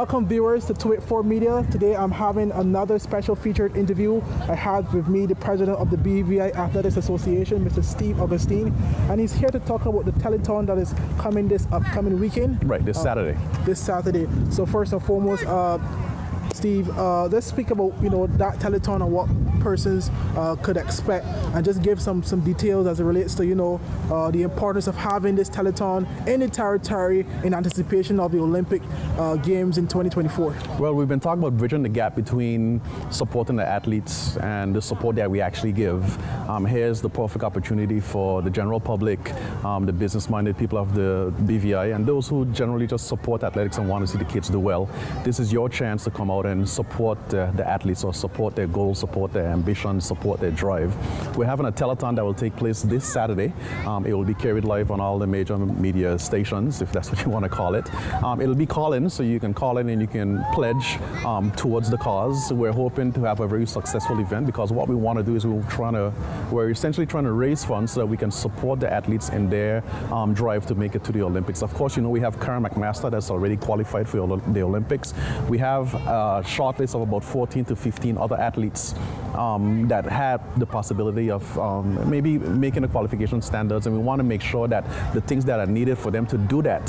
Welcome viewers to 284 Media. Today I'm having another special featured interview. I have with me the president of the BVI Athletics Association, Mr. Steve Augustine, and he's here to talk about the telethon that is coming this upcoming weekend. Right, this Saturday. This Saturday. So first and foremost, Steve, let's speak about that telethon and what persons could expect, and just give some details as it relates to the importance of having this telethon in the territory in anticipation of the Olympic Games in 2024. Well, we've been talking about bridging the gap between supporting the athletes and the support that we actually give. Here's the perfect opportunity for the general public, the business-minded people of the BVI, and those who generally just support athletics and want to see the kids do well. This is your chance to come out and support the athletes, or support their goals, support their ambition, support their drive. We're having a telethon that will take place this Saturday. It will be carried live on all the major media stations, if that's what you want to call it. It'll be call-in, so you can call in and you can pledge towards the cause. We're hoping to have a very successful event, because what we want to do is we're essentially trying to raise funds so that we can support the athletes in their drive to make it to the Olympics. Of course, we have Karen McMaster that's already qualified for the Olympics. We have a short list of about 14 to 15 other athletes that have the possibility of maybe making the qualification standards, and we want to make sure that the things that are needed for them to do that,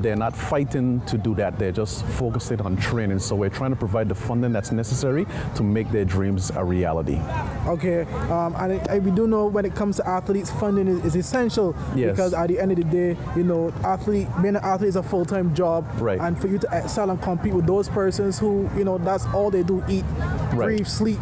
they're not fighting to do that, they're just focusing on training. So we're trying to provide the funding that's necessary to make their dreams a reality. Okay, and we do know when it comes to athletes, funding is essential. Yes. Because at the end of the day, being an athlete is a full-time job, right. And for you to excel and compete with those persons who, that's all they do, eat, right. breathe, sleep,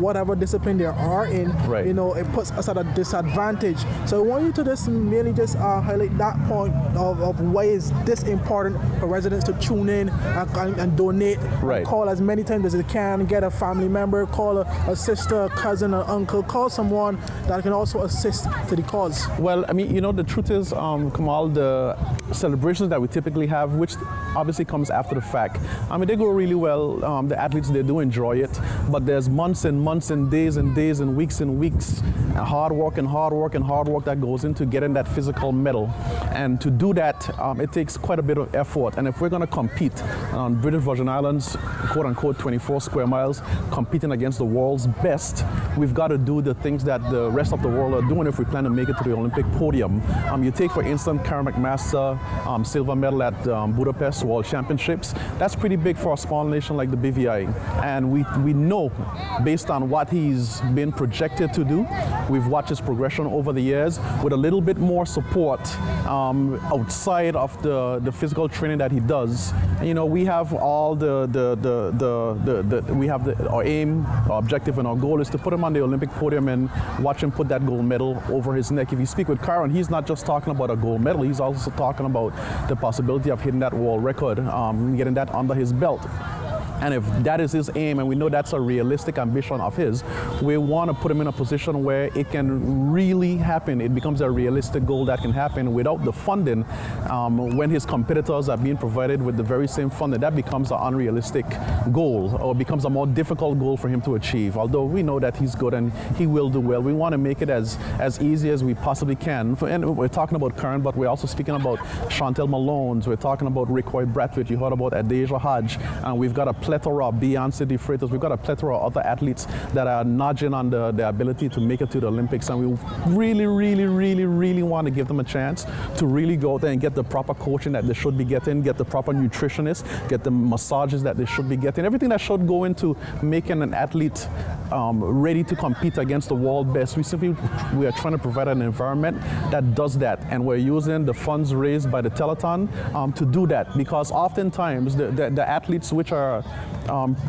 whatever discipline they are in, right. It puts us at a disadvantage. So I want you to just mainly highlight that point of why is this important for residents to tune in and donate, right. And call as many times as they can, get a family member, call a sister, a cousin, an uncle, call someone that can also assist to the cause. Well, I mean, the truth is, Kamal, the celebrations that we typically have, which obviously comes after the fact, I mean, they go really well. The athletes, they do enjoy it, but there's months and months and days and weeks and weeks, hard work that goes into getting that physical medal. And to do that, it takes quite a bit of effort. And if we're going to compete on British Virgin Islands, quote unquote 24 square miles, competing against the world's best, we've got to do the things that the rest of the world are doing if we plan to make it to the Olympic podium. You take, for instance, Karen McMaster, silver medal at Budapest World Championships. That's pretty big for a small nation like the BVI. And we know, based on what he's been projected to do, we've watched his progression over the years, with a little bit more support outside of the physical training that he does. We have all our aim, our objective, and our goal is to put him on the Olympic podium and watch him put that gold medal over his neck. If you speak with Karen, he's not just talking about a gold medal, he's also talking about the possibility of hitting that world record, getting that under his belt. And if that is his aim, and we know that's a realistic ambition of his, we want to put him in a position where it can really happen. It becomes a realistic goal that can happen without the funding. When his competitors are being provided with the very same funding, that becomes an unrealistic goal, or becomes a more difficult goal for him to achieve. Although we know that he's good and he will do well, we want to make it as easy as we possibly can. And we're talking about Karen, but we're also speaking about Chantel Malones, we're talking about Rick Roy Bradford, you heard about Adeja Hodge, and we've got a plethora of Beyonce De Freitas. We've got a plethora of other athletes that are nudging on the ability to make it to the Olympics, and we really want to give them a chance to really go out there and get the proper coaching that they should be getting, get the proper nutritionists, get the massages that they should be getting, everything that should go into making an athlete ready to compete against the world best. We are trying to provide an environment that does that, and we're using the funds raised by the telethon to do that, because oftentimes the athletes which are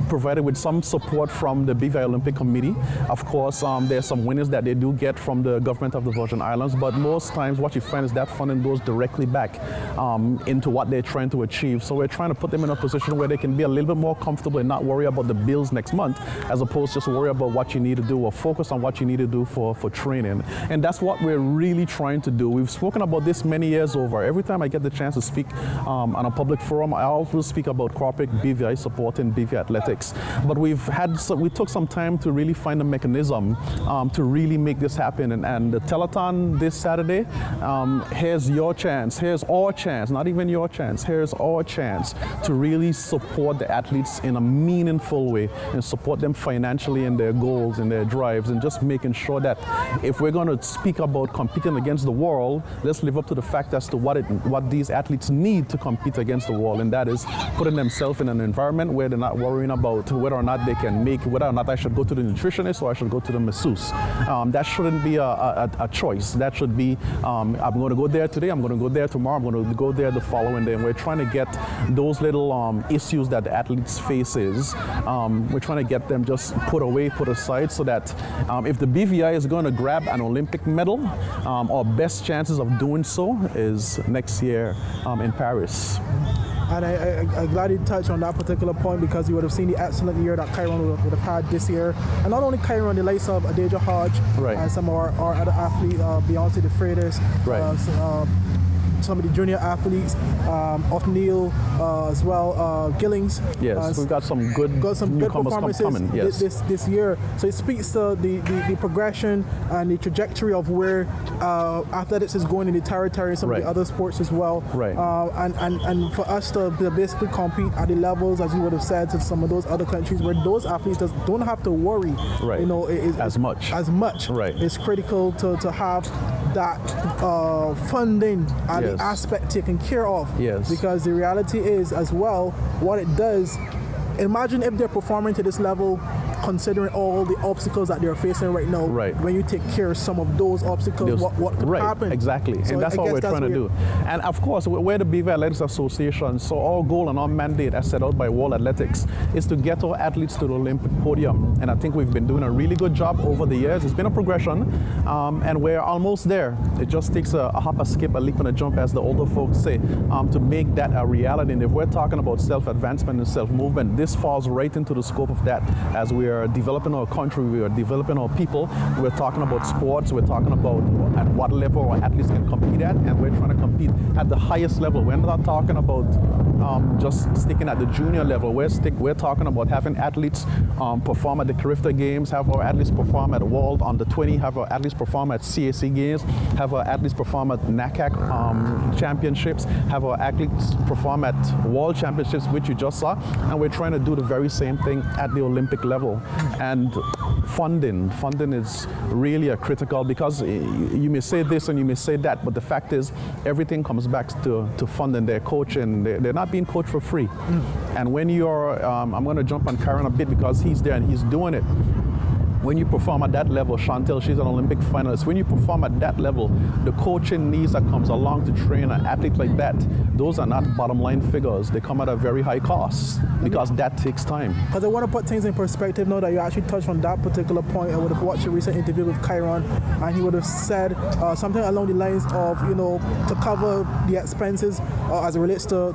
provided with some support from the BVI Olympic Committee. Of course, there's some winners that they do get from the government of the Virgin Islands, but most times what you find is that funding goes directly back into what they're trying to achieve. So we're trying to put them in a position where they can be a little bit more comfortable and not worry about the bills next month, as opposed to just worry worry about what you need to do or focus on what you need to do for training. And that's what we're really trying to do. We've spoken about this many years over. Every time I get the chance to speak on a public forum, I always speak about corporate BVI support and BVI athletics. But we took some time to really find a mechanism to really make this happen. And the telethon this Saturday, here's your chance, here's our chance, not even your chance, here's our chance to really support the athletes in a meaningful way and support them financially in their goals and their drives, and just making sure that if we're going to speak about competing against the world, let's live up to the fact as to what these athletes need to compete against the world, and that is putting themselves in an environment where they're not worrying about whether or not they can make, whether or not I should go to the nutritionist or I should go to the masseuse. That shouldn't be a choice. That should be, I'm going to go there today, I'm going to go there tomorrow, I'm going to go there the following day. And we're trying to get those little issues that the athletes faces, we're trying to get them just put away, put aside, so that if the BVI is going to grab an Olympic medal, our best chances of doing so is next year in Paris. And I'm glad you touched on that particular point, because you would have seen the excellent year that Kyron would have had this year. And not only Kyron, the likes of Adeja Hodge, right, and some of our other athletes, Beyonce the Freitas, right, some of the junior athletes, Othniel as well, Gillings. Yes, we've got some good performances coming, yes, this year. So it speaks to the progression and the trajectory of where athletics is going in the territory and some of the other sports as well. Right. And for us to basically compete at the levels, as you would have said, to some of those other countries where those athletes just don't have to worry, right, you know, as much. Right. It's critical to have that funding and the aspect taken care of. Yes. Because the reality is as well, what it does, imagine if they're performing to this level, considering all the obstacles that they're facing right now. Right. When you take care of some of those obstacles, what could happen? Exactly. So and that's what we're trying to do. And of course, we're the BVI Athletics Association, so our goal and our mandate as set out by World Athletics is to get our athletes to the Olympic podium. And I think we've been doing a really good job over the years. It's been a progression, and we're almost there. It just takes a hop, a skip, a leap, and a jump, as the older folks say, to make that a reality. And if we're talking about self-advancement and self-movement, this falls right into the scope of that. As we are developing our country, we are developing our people, we're talking about sports, we're talking about at what level our athletes can compete at, and we're trying to compete at the highest level. We're not talking about just sticking at the junior level. We're talking about having athletes perform at the Carifta Games, have our athletes perform at World Under 20, have our athletes perform at CAC Games, have our athletes perform at NACAC Championships, have our athletes perform at World Championships, which you just saw, and we're trying to do the very same thing at the Olympic level. And funding is really a critical, because you may say this and you may say that, but the fact is everything comes back to funding. Their coaching, they're not being coached for free. And when you're, I'm going to jump on Karen a bit because he's there and he's doing it. When you perform at that level, Chantel, she's an Olympic finalist. When you perform at that level, the coaching needs that comes along to train an athlete like that, those are not bottom line figures. They come at a very high cost, because that takes time. Because I want to put things in perspective now that you actually touched on that particular point. I would have watched a recent interview with Kyron, and he would have said something along the lines of, you know, to cover the expenses as it relates to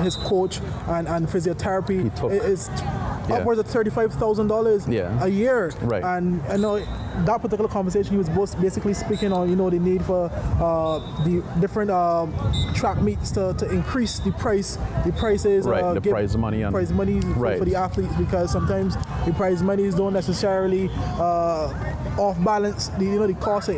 his coach and physiotherapy, it's upwards of $35,000 a year. Right. And I know that particular conversation, he was both basically speaking on, you know, the need for the different track meets to increase the prices, the prize money for the athletes, because sometimes the prize monies don't necessarily off balance the cost,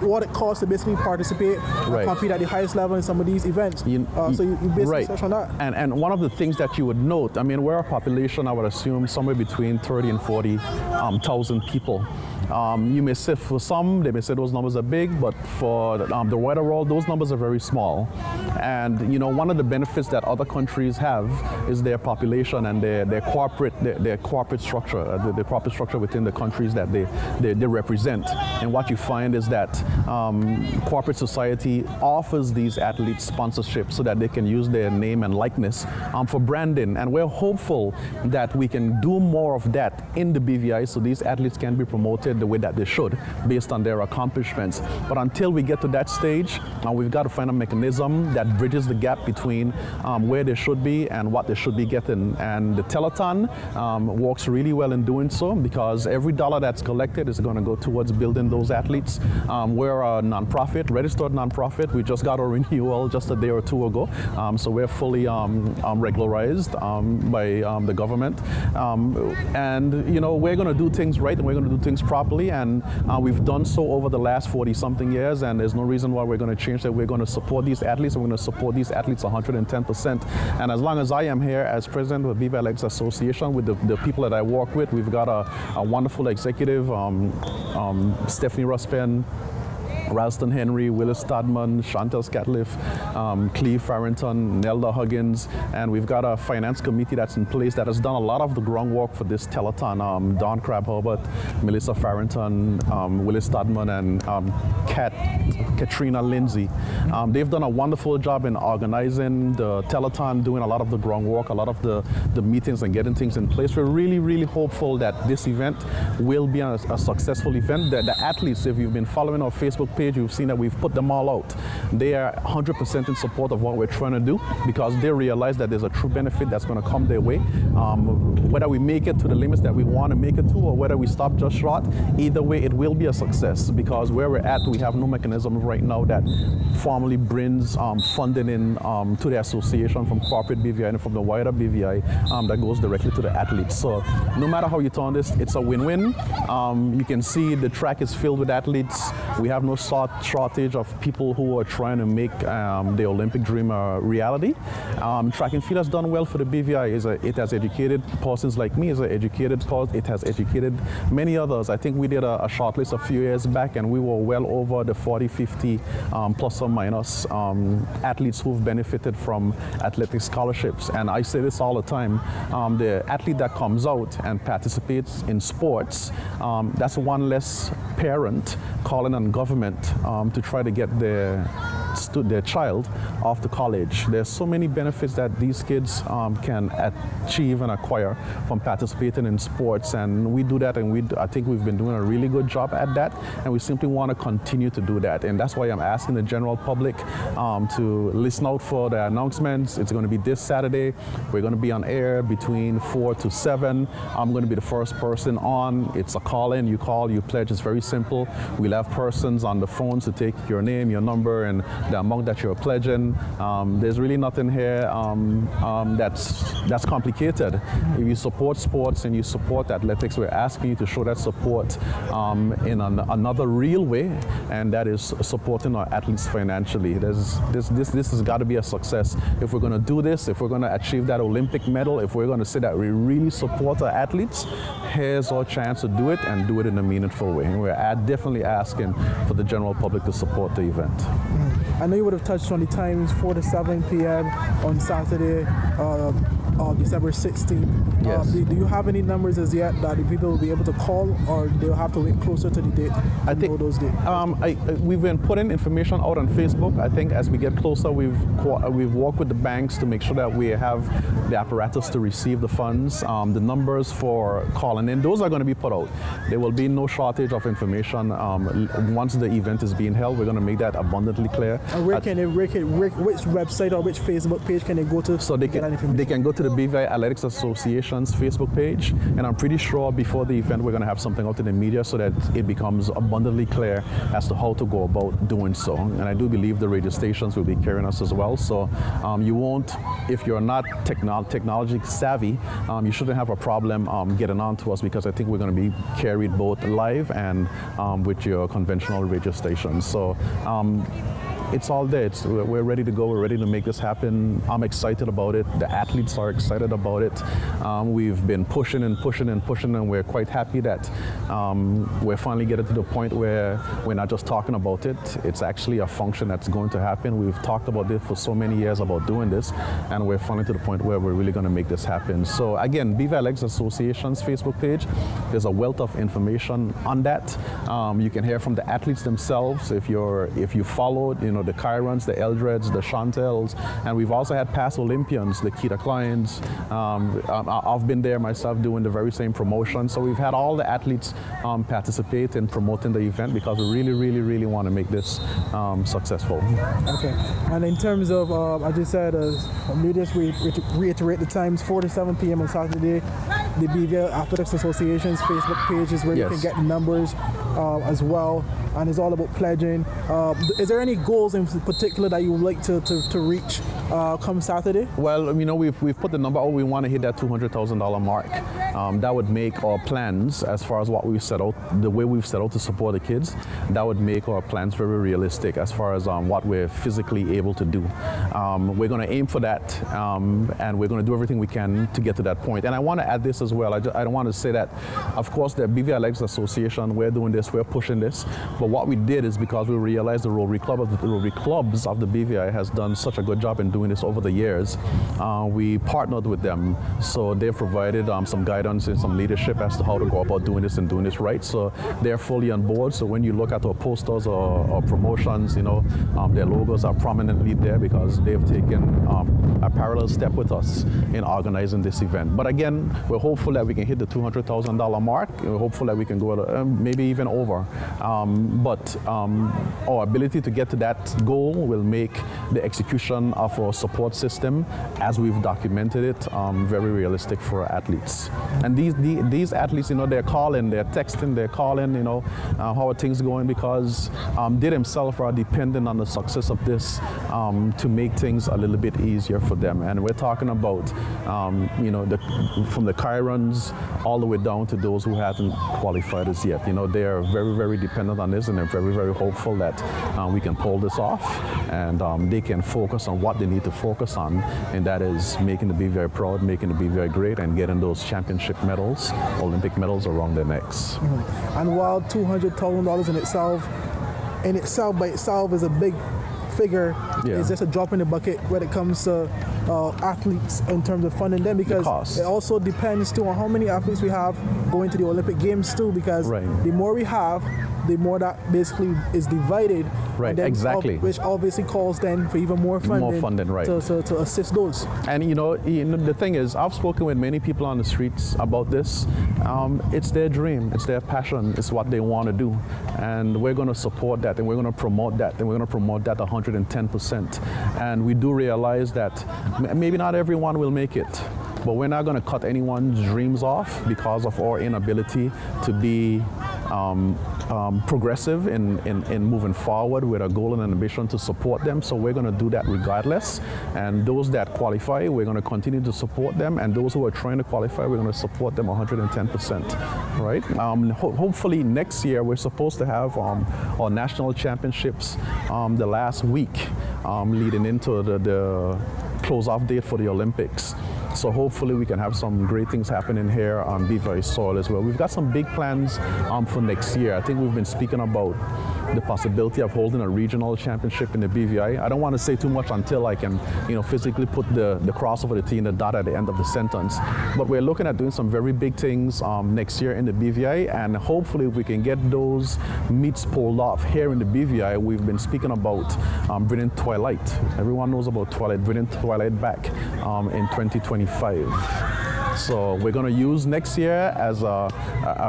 what it costs to basically participate and compete at the highest level in some of these events. So you basically touch on that. And one of the things that you would note, I mean, we're a population, I would assume, somewhere between 30 and 40,000 people. You may say for some, they may say those numbers are big, but for the wider world, those numbers are very small. And you know, one of the benefits that other countries have is their population and their corporate structure, the corporate structure within the countries that they represent. And what you find is that corporate society offers these athletes sponsorship so that they can use their name and likeness for branding. And we're hopeful that we can do more of that in the BVI, so these athletes can be promoted the way that they should based on their accomplishments. But until we get to that stage, we've got to find a mechanism that bridges the gap between where they should be and what they should be getting. And the telethon works really well in doing so, because every dollar that's collected is going to go towards building those athletes. We're a nonprofit, registered nonprofit. We just got a renewal just a day or two ago, so we're fully regularized by the government. And you know, we're going to do things right and we're going to do things properly, and we've done so over the last 40-something years, and there's no reason why we're going to change that. We're going to support these athletes, and we're going to support these athletes 110%. And as long as I am here as president of the BVI Association, with the people that I work with, we've got a wonderful executive, Stephanie Ruspen, Ralston Henry, Willis Stadman, Chantel Scatliff, Cleve Farrington, Nelda Huggins, and we've got a finance committee that's in place that has done a lot of the groundwork for this telethon. Don Crab-Herbert, Melissa Farrington, Willis Stadman, and Katrina Lindsay. They've done a wonderful job in organizing the telethon, doing a lot of the groundwork, a lot of the meetings and getting things in place. We're really, really hopeful that this event will be a successful event. The athletes, if you've been following our Facebook page, you've seen that we've put them all out. They are 100% in support of what we're trying to do, because they realize that there's a true benefit that's going to come their way. Whether we make it to the limits that we want to make it to, or whether we stop just short, either way it will be a success, because where we're at, we have no mechanism right now that formally brings funding in to the association from corporate BVI and from the wider BVI that goes directly to the athletes. So no matter how you turn this, it's a win-win. You can see the track is filled with athletes. We have no shortage of people who are trying to make the Olympic dream a reality. Track and field has done well for the BVI. It has educated persons like me. It has educated many others. I think we did a short list a few years back, and we were well over the 40, 50 plus or minus athletes who've benefited from athletic scholarships. And I say this all the time, the athlete that comes out and participates in sports, that's one less parent calling on government to try to get their child off to college. There's so many benefits that these kids can achieve and acquire from participating in sports, and we do that, and I think we've been doing a really good job at that, and we simply want to continue to do that. And that's why I'm asking the general public to listen out for the announcements. It's going to be this Saturday. We're going to be on air between 4 to 7. I'm going to be the first person on. It's a call-in. You call, you pledge. It's very simple. We'll have persons on the phone to take your name, your number, and the amount that you're pledging. There's really nothing here that's complicated. If you support sports and you support athletics, we're asking you to show that support in another real way, and that is supporting our athletes financially. This has got to be a success. If we're going to do this, if we're going to achieve that Olympic medal, if we're going to say that we really support our athletes, here's our chance to do it, and do it in a meaningful way. And we're definitely asking for the general public to support the event. I know you would have touched on the times, 4 to 7 p.m. on Saturday, December 16th. Yes. Do you have any numbers as yet that the people will be able to call, or they'll have to wait closer to the date to know those dates? We've been putting information out on Facebook. I think as we get closer, we've worked with the banks to make sure that we have the apparatus to receive the funds. The numbers for calling in, those are going to be put out. There will be no shortage of information. Once the event is being held, we're going to make that abundantly clear. And which website or which Facebook page can they go to? So they can go to the BVI Athletics Association's Facebook page, and I'm pretty sure before the event we're going to have something out in the media so that it becomes abundantly clear as to how to go about doing so. And I do believe the radio stations will be carrying us as well. So you won't, if you're not technology savvy, you shouldn't have a problem getting on to us, because I think we're going to be carried both live and with your conventional radio stations. So it's all there. We're ready to go. We're ready to make this happen. I'm excited about it. The athletes are excited about it. We've been pushing and pushing and pushing, and we're quite happy that we're finally getting to the point where we're not just talking about it. It's actually a function that's going to happen. We've talked about this for so many years about doing this, and we're finally to the point where we're really going to make this happen. So again, BVI Association's Facebook page, there's a wealth of information on that. You can hear from the athletes themselves. If you followed, the Kyrons, the Eldreds, the Chantels, and we've also had past Olympians, the Keita Kleins. I've been there myself doing the very same promotion. So we've had all the athletes participate in promoting the event because we really, really, really want to make this successful. Okay. And in terms of, as you said, let me just reiterate the times, 4 to 7 p.m. on Saturday. The BVI Athletics Association's Facebook page is where you can get the numbers as well, and it's all about pledging. Is there any goals in particular that you would like to reach come Saturday? Well, we've put the number out. We want to hit that $200,000 mark. That would make our plans, as far as what we've set out, the way we've set out to support the kids, that would make our plans very realistic as far as what we're physically able to do. We're going to aim for that, and we're going to do everything we can to get to that point. And I want to add this as well. I don't want to say that, of course, the BVI Athletics Association, we're doing this, we're pushing this, but what we did is because we realized the Rotary Clubs of the BVI has done such a good job in doing this over the years. We partnered with them, so they've provided some guidance and some leadership as to how to go about doing this and doing this right. So they're fully on board. So when you look at our posters or promotions, their logos are prominently there because they've taken a parallel step with us in organizing this event. But again, we're hopeful that we can hit the $200,000 mark. We're hopeful that we can go to maybe even over. But our ability to get to that goal will make the execution of our support system, as we've documented it, very realistic for our athletes. And these athletes, they're calling, they're texting, they're calling, how are things going, because they themselves are dependent on the success of this to make things a little bit easier for them. And we're talking about, from the Kyrons all the way down to those who haven't qualified as yet. They are very, very dependent on this, and they're very, very hopeful that we can pull this off, and they can focus on what they need to focus on, and that is making the BVI proud, making the BVI great, and getting those championship medals, Olympic medals around their necks. Mm-hmm. And while $200,000 in itself by itself is a big figure, it's just a drop in the bucket when it comes to athletes in terms of funding them, because it also depends too on how many athletes we have going to the Olympic Games too, because the more we have, the more that basically is divided. Right, exactly. Which obviously calls then for even more funding, right. to assist those. And the thing is, I've spoken with many people on the streets about this. It's their dream, it's their passion, it's what they want to do. And we're going to support that, and we're going to promote that, and we're going to promote that 110%. And we do realize that maybe not everyone will make it, but we're not going to cut anyone's dreams off because of our inability to be progressive in moving forward with a goal and an ambition to support them. So we're going to do that regardless. And those that qualify, we're going to continue to support them. And those who are trying to qualify, we're going to support them 110%. Right? Hopefully next year, we're supposed to have our national championships the last week leading into the close-off date for the Olympics. So hopefully we can have some great things happening here on BVI soil as well. We've got some big plans for next year. I think we've been speaking about the possibility of holding a regional championship in the BVI. I don't want to say too much until I can, physically put the cross over the T and the dot at the end of the sentence. But we're looking at doing some very big things next year in the BVI, and hopefully if we can get those meets pulled off here in the BVI. We've been speaking about bringing Twilight. Everyone knows about Twilight, bringing Twilight back in 2025. So we're going to use next year as a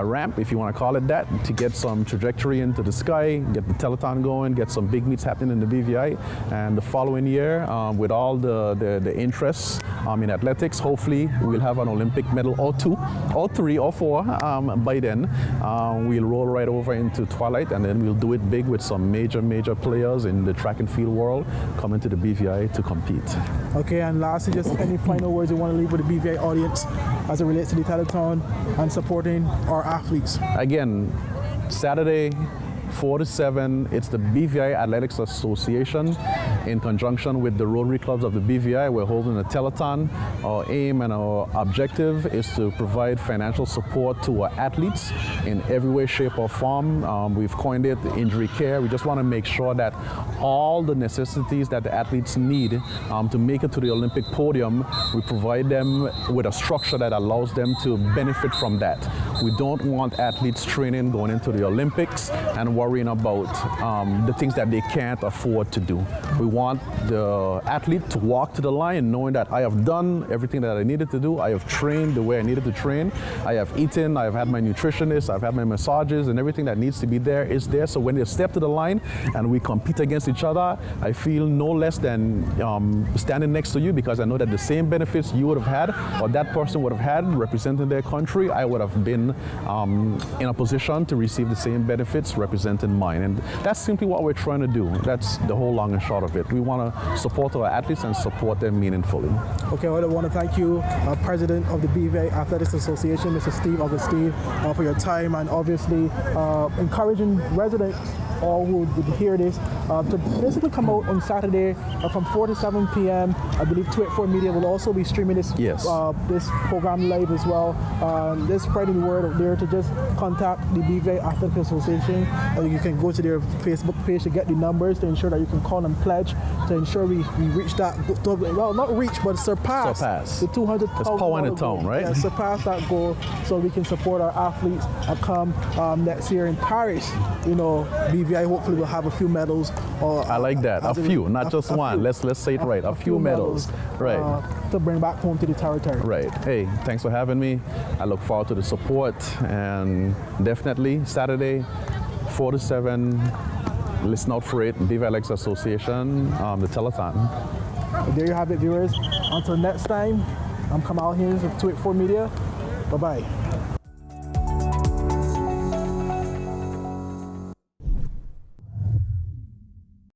ramp, if you want to call it that, to get some trajectory into the sky, get the telethon going, get some big meets happening in the BVI. And the following year, with all the interests in athletics, hopefully we'll have an Olympic medal or 2, or 3, or 4 by then. We'll roll right over into Twilight, and then we'll do it big with some major players in the track and field world coming to the BVI to compete. Okay, and lastly, just any final words you want to leave with the BVI audience as it relates to the telethon and supporting our athletes? Again, Saturday, 4 to 7, it's the BVI Athletics Association in conjunction with the Rotary Clubs of the BVI. We're holding a telethon. Our aim and our objective is to provide financial support to our athletes in every way, shape, or form. We've coined it injury care. We just want to make sure that all the necessities that the athletes need to make it to the Olympic podium, we provide them with a structure that allows them to benefit from that. We don't want athletes training going into the Olympics and worrying about the things that they can't afford to do. We want the athlete to walk to the line knowing that I have done everything that I needed to do. I have trained the way I needed to train. I have eaten, I have had my nutritionist, I've had my massages, and everything that needs to be there is there. So when they step to the line and we compete against each other, I feel no less than standing next to you, because I know that the same benefits you would have had or that person would have had representing their country, I would have been in a position to receive the same benefits representing mine. And that's simply what we're trying to do. That's the whole long and short of it. We want to support our athletes and support them meaningfully. Okay, well, I want to thank you, President of the BVI Athletics Association, Mr. Steve Augustine, for your time, and obviously encouraging residents, all who would hear this, to basically come out on Saturday from 4 to 7 p.m. I believe 284 Media will also be streaming this this program live as well. Just spreading the word out there to just contact the BVI Athletics Association. You can go to their Facebook page to get the numbers to ensure that you can call and pledge to ensure we reach that, well, not reach, but surpass the $200,000. It's power in the tone, right? Yeah, surpass that goal so we can support our athletes and come next year in Paris. You know, BVI hopefully will have a few medals. I like that. A few, not just one. Let's say it right. A few medals. Right. To bring back home to the territory. Right. Hey, thanks for having me. I look forward to the support, and definitely Saturday, 4 to 7. Listen out for it. BVI Athletics Association, the telethon. There you have it, viewers. Until next time, I'm Kamal Haynes of 284 Media. Bye-bye.